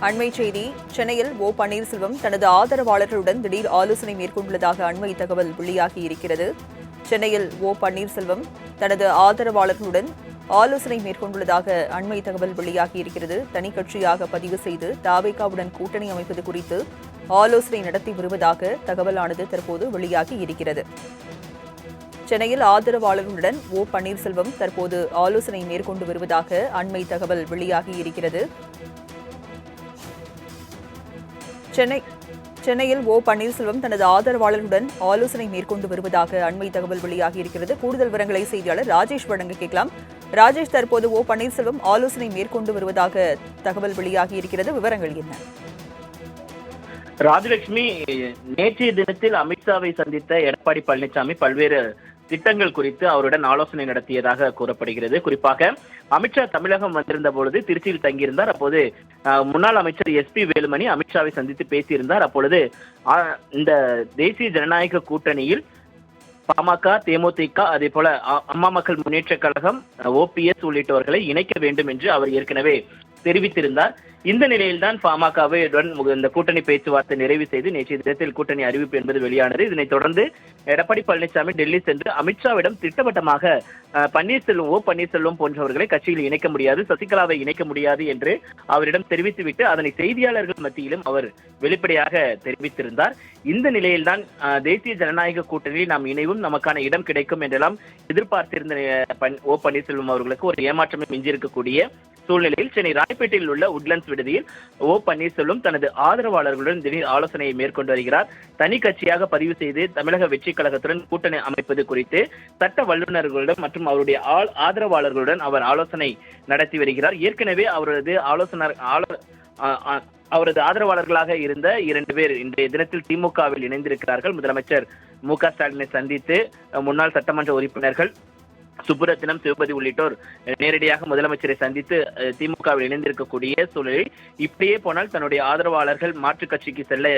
அண்மை செய்தி. சென்னையில் ஓ பன்னீர்செல்வம் தனது ஆதரவாளர்களுடன் திடீர் ஆலோசனை மேற்கொண்டுள்ளதாக அண்மை தகவல் வெளியாகியிருக்கிறது. சென்னையில் ஓ பன்னீர்செல்வம் தனது ஆதரவாளர்களுடன் ஆலோசனை மேற்கொண்டுள்ளதாக அண்மை தகவல் வெளியாகியிருக்கிறது. தனி கட்சியாக பதிவு செய்து தாவேகாவுடன் கூட்டணி அமைப்பது குறித்து ஆலோசனை நடத்தி வருவதாக தகவலானது தற்போது வெளியாகியிருக்கிறது. சென்னையில் ஆதரவாளர்களுடன் ஓ பன்னீர்செல்வம் தற்போது ஆலோசனை மேற்கொண்டு வருவதாக அண்மை தகவல் வெளியாகியிருக்கிறது. சென்னையில் ஓ பன்னீர்செல்வம் தனது ஆதரவாளர்களுடன் ஆலோசனை மேற்கொண்டு வருவதாக அண்மை தகவல் வெளியாகியிருக்கிறது. கூடுதல் விவரங்களை செய்தியாளர் ராஜேஷ் வழங்க கேட்கலாம். ராஜேஷ், தற்போது ஓ பன்னீர்செல்வம் ஆலோசனை மேற்கொண்டு வருவதாக தகவல் வெளியாகியிருக்கிறது. விவரங்கள் என்ன? ராஜலட்சுமி, நேற்றைய தினத்தில் அமித்ஷாவை சந்தித்த எடப்பாடி பழனிசாமி பல்வேறு திட்டங்கள் குறித்து அவருடன் ஆலோசனை நடத்தியதாக கூறப்படுகிறது. குறிப்பாக அமித்ஷா தமிழகம் வந்திருந்த பொழுது திருச்சியில் தங்கியிருந்தார். அப்போது முன்னாள் அமைச்சர் SP வேலுமணி அமித்ஷாவை சந்தித்து பேசியிருந்தார். அப்பொழுது இந்த தேசிய ஜனநாயக கூட்டணியில் பாமக, தேமுதிக, அதே போல அம்மா மக்கள் முன்னேற்ற கழகம், OPS உள்ளிட்டவர்களை இணைக்க வேண்டும் என்று அவர் ஏற்கனவே தெரிவித்திருந்தார். இந்த நிலையில்தான் பாமகவுடன் இந்த கூட்டணி பேச்சுவார்த்தை நிறைவு செய்து நேற்றைய தினத்தில் கூட்டணி அறிவிப்பு என்பது வெளியானது. இதனைத் தொடர்ந்து எடப்பாடி பழனிசாமி டெல்லி சென்று அமித்ஷாவிடம் திட்டவட்டமாக ஓ பன்னீர்செல்வம் போன்றவர்களை கட்சியில் இணைக்க முடியாது, சசிகலாவை இணைக்க முடியாது என்று அவரிடம் தெரிவித்துவிட்டு அதனை செய்தியாளர்கள் மத்தியிலும் அவர் வெளிப்படையாக தெரிவித்திருந்தார். இந்த நிலையில்தான் தேசிய ஜனநாயக கூட்டணியில் நாம் இணைவும், நமக்கான இடம் கிடைக்கும் என்றெல்லாம் எதிர்பார்த்திருந்த ஓ பன்னீர்செல்வம் அவர்களுக்கு ஒரு ஏமாற்றமே மிஞ்சியிருக்கக்கூடிய சூழ்நிலையில் சென்னை ராயப்பேட்டையில் உள்ள உட்லண்ட்ஸ் விடுதியில் ஓ பன்னீர்செல்வம் தனது ஆதரவாளர்களுடன் திடீர் ஆலோசனையை மேற்கொண்டு வருகிறார். தனி கட்சியாக பதிவு செய்து தமிழக வெற்றி கழகத்துடன் கூட்டணி அமைப்பது குறித்து சட்ட வல்லுநர்களுடன் மற்றும் அவருடைய ஆதரவாளர்களுடன் அவர் ஆலோசனை நடத்தி வருகிறார். ஏற்கனவே அவரது ஆதரவாளர்களாக இருந்த 2 பேர் இன்றைய தினத்தில் திமுகவில் இணைந்திருக்கிறார்கள். முதலமைச்சர் MK ஸ்டாலினை சந்தித்து முன்னாள் சட்டமன்ற உறுப்பினர்கள் சுப்புரத்தினம், சிவபதி உள்ளிட்டோர் நேரடியாக முதலமைச்சரை சந்தித்து திமுகவில் இணைந்திருக்கக்கூடிய சூழலில் இப்படியே போனால் தன்னுடைய ஆதரவாளர்கள் மாற்றுக் கட்சிக்கு செல்ல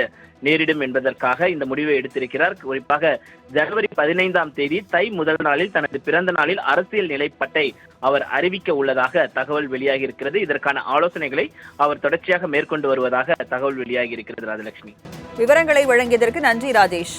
நேரிடும் என்பதற்காக இந்த முடிவை எடுத்திருக்கிறார். குறிப்பாக ஜனவரி 15ஆம் தேதி தை முதல் நாளில் தனது பிறந்த நாளில் அரசியல் நிலைப்பாட்டை அவர் அறிவிக்க உள்ளதாக தகவல் வெளியாகி இருக்கிறது. இதற்கான ஆலோசனைகளை அவர் தொடர்ச்சியாக மேற்கொண்டு வருவதாக தகவல் வெளியாகி இருக்கிறது. ராஜலட்சுமி, விவரங்களை வழங்கியதற்கு நன்றி ராஜேஷ்.